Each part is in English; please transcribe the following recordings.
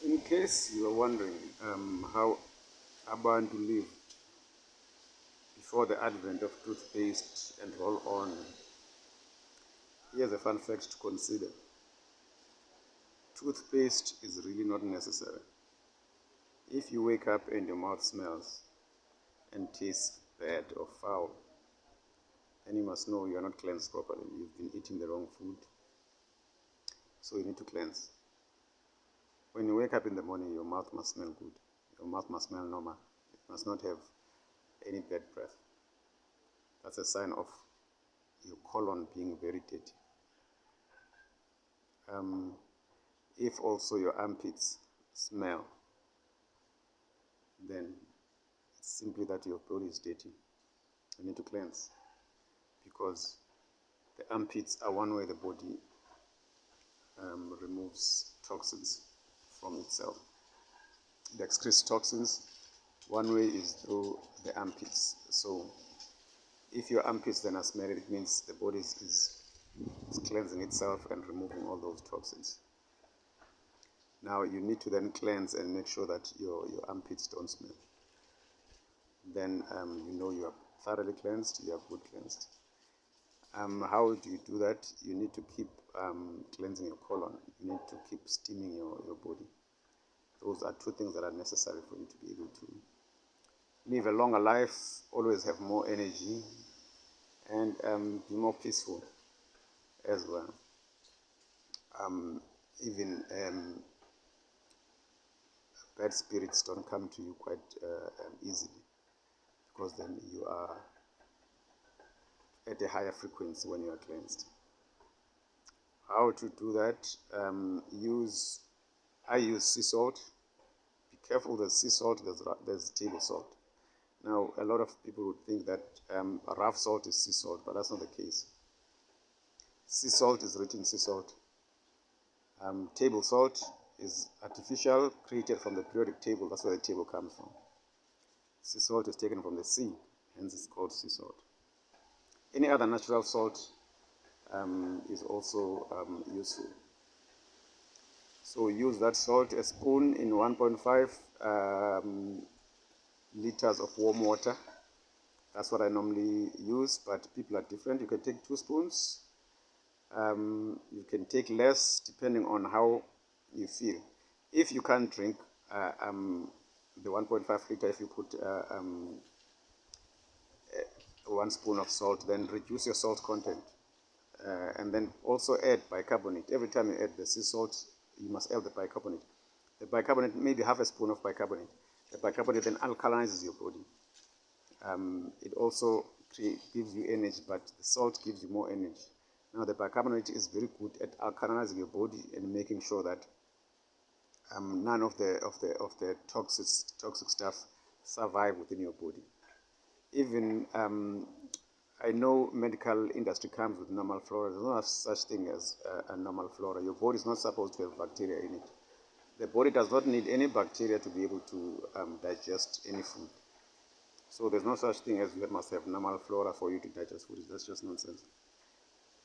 In case you are wondering how Abantu lived before the advent of toothpaste and roll-on, here's a fun fact to consider. Toothpaste is really not necessary. If you wake up and your mouth smells and tastes bad or foul, then you must know you are not cleansed properly. You've been eating the wrong food, so you need to cleanse. When you wake up in the morning, your mouth must smell good. Your mouth must smell normal. It must not have any bad breath. That's a sign of your colon being very dirty. If also your armpits smell, then it's simply that your body is dirty. You need to cleanse, because the armpits are one way the body removes toxins from itself. It excretes toxins. One way is through the armpits. So if your armpits then are smelly, it means the body is cleansing itself and removing all those toxins. Now you need to then cleanse and make sure that your armpits don't smell. Then you know you are thoroughly cleansed, you are good cleansed. How do you do that? You need to keep cleansing your colon. You need to keep steaming your body. Those are two things that are necessary for you to be able to live a longer life, always have more energy, and be more peaceful as well. Even bad spirits don't come to you quite easily, because then you are at a higher frequency when you are cleansed. How to do that? I use sea salt. Be careful, there's sea salt, there's table salt. Now, a lot of people would think that rough salt is sea salt, but that's not the case. Sea salt is written sea salt. Table salt is artificial, created from the periodic table. That's where the table comes from. Sea salt is taken from the sea, hence it's called sea salt. Any other natural salt is also useful. So use that salt, a spoon in 1.5 liters of warm water. That's what I normally use, but people are different. You can take 2 spoons. You can take less depending on how you feel. If you can't drink the 1.5 liter, if you put 1 spoon of salt, then reduce your salt content. And then also add bicarbonate. Every time you add the sea salt, you must add the bicarbonate. The bicarbonate, maybe half a spoon of bicarbonate. The bicarbonate then alkalizes your body. It also gives you energy, but the salt gives you more energy. Now the bicarbonate is very good at alkalizing your body and making sure that none of the toxic stuff survive within your body. Even I know medical industry comes with normal flora. There's no such thing as a normal flora. Your body is not supposed to have bacteria in it. The body does not need any bacteria to be able to digest any food. So there's no such thing as you must have normal flora for you to digest food. That's just nonsense.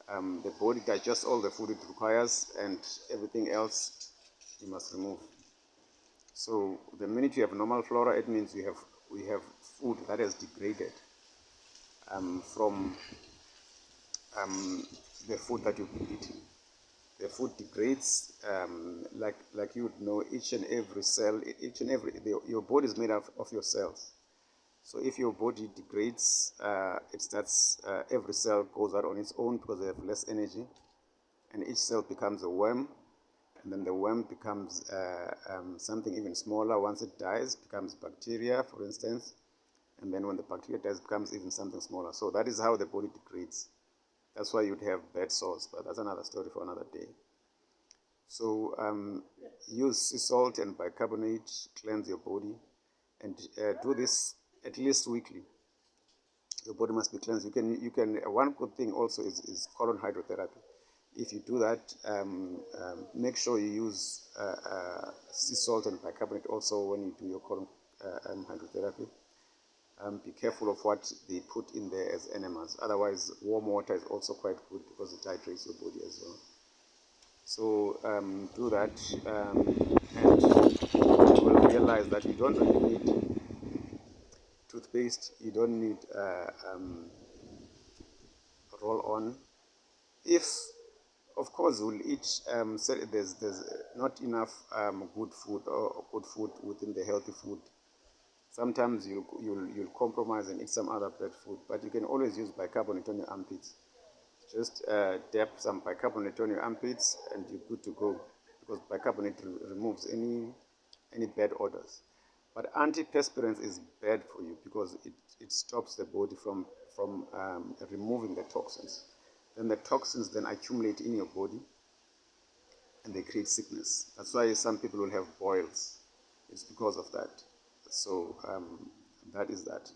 The body digests all the food it requires, and everything else you must remove. So the minute you have normal flora, it means we have food that has degraded from the food that you've been eating. The food degrades, like you would know, each and every cell, your body is made up of your cells. So if your body degrades, it starts, every cell goes out on its own because they have less energy, and each cell becomes a worm, and then the worm becomes something even smaller. Once it dies, it becomes bacteria, for instance, and then when the bacteria dies, it becomes even something smaller. So that is how the body degrades. That's why you'd have bad sores, but that's another story for another day. So use sea salt and bicarbonate, cleanse your body, and do this at least weekly. Your body must be cleansed. You can. One good thing also is colon hydrotherapy. If you do that, make sure you use sea salt and bicarbonate also when you do your colon hydrotherapy. Be careful of what they put in there as enemas. Otherwise, warm water is also quite good because it hydrates your body as well. So do that, and you will realize that you don't really need toothpaste, you don't need roll-on. If, of course, we'll eat, say there's not enough good food or good food within the healthy food. Sometimes you'll compromise and eat some other bad food, but you can always use bicarbonate on your armpits. Just dab some bicarbonate on your armpits and you're good to go, because bicarbonate removes any bad odors. But antiperspirant is bad for you because it stops the body from removing the toxins. Then the toxins then accumulate in your body and they create sickness. That's why some people will have boils. It's because of that. So that is that.